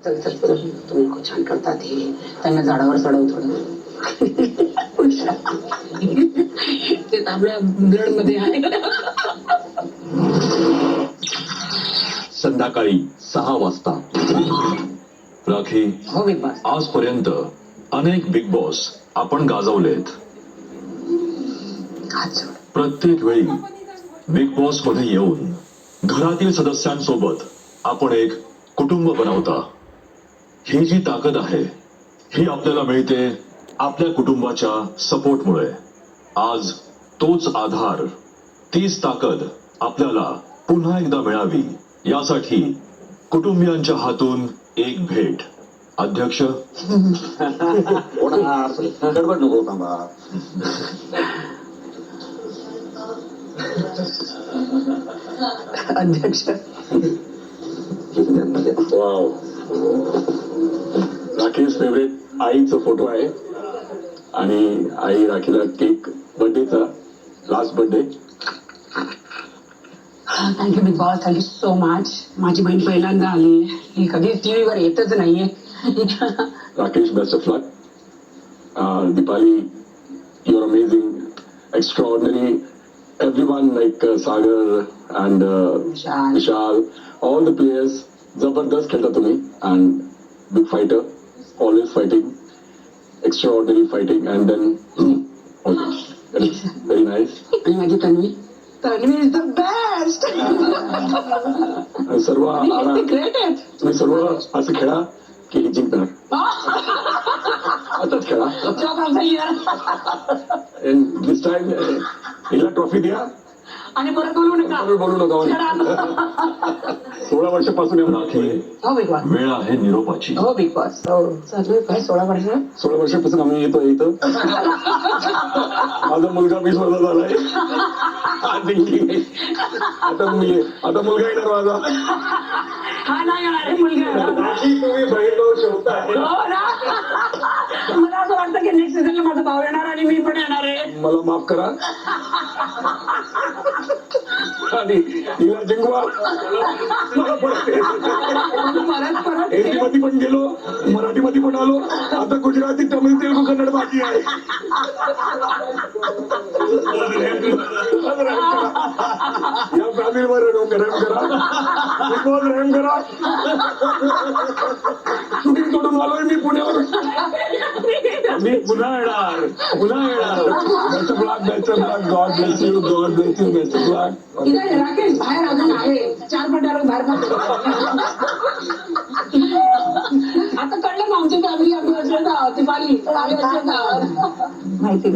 चल चल चल, तुम्ही खूप छान करतात हे. त्यांना झाडावर चढव थोडं. ते आपल्या ब्लड मध्ये आहे. संध्याकाळी 6 वाजता. राखी, हो बिग बॉस. आजपर्यंत अनेक बिग बॉस आपण गाजवलेत. प्रत्येक वेळी बिग बॉस मध्ये येऊन घरातील सदस्यांसोबत आपण एक कुटुंब बनवता. ही जी ताकद आहे ही आपल्याला मिळते आपल्या कुटुंबाच्या सपोर्टमुळे. आज तोच आधार, तीच ताकद आपल्याला पुन्हा एकदा मिळावी यासाठी कुटुंबियांच्या हातून एक भेट. अध्यक्ष, गडबड नको थांबा. अध्यक्ष, वाव, राखीज फेवरेट आईचा फोटो आहे आणि आई राखीला केक, बर्थडेचा last birthday. Thank you big boss, thank you so much. माझी बहीण पहिल्यांदा आली, ही कधी टीव्हीवर येतच नाहीये. Rakesh, best of luck. Deepali, you're amazing, extraordinary. Everyone like Sagar and Vishal, all the players, जबरदस्त खेळता तुम्ही. And big fighter, always fighting, extraordinary fighting. And then very nice. आणि माझी Tanvi, Tanvi is the best. सर्व ग्रेट आहेत तुम्ही सर्व असं खेळा की ही जिंकणार. असंच खेळा. And this time हिला ट्रॉफी द्या आणि परत बोलू नका, बोलू नका. 16 वर्षापासून राखी, हो बिग बॉस. वेळ आहे निरोपाची. हो बिग बॉस. हो चालू काय 16 वर्ष. 16 वर्षापासून आम्ही येतो इथं. माझा मुलगा 20 वर्षाचा झालाय. आता मुलगा येणार माझा. हा नाही येणार आहे मुलगा. तुम्ही बहीण शोधताय. हो ना. मला असं वाटतं की नेक्स्ट सीझनला माझा भाऊ येणार आणि मी पण येणार आहे. मला माफ करा आणि तिला जिंकवा. मला परत हिंदीमध्ये पण गेलो, मराठीमध्ये पण आलो, आता गुजराती, तमिळ, तेलुगू, कन्नड बाकी आहे. या फॅमिलीवर रहम करा, रहम करा. शूटिंग सोडून आलोय मी पुण्यावर. मी पुन्हा येणार. Best of luck, best of luck. God bless you, God bless you. Best of luck. Rakesh बाहेर अजून आहे, 4 पटावर बाहेर पडतो. आता कळलं ना आमची फॅमिली, आम्ही असेल ना, ती पाली माहिती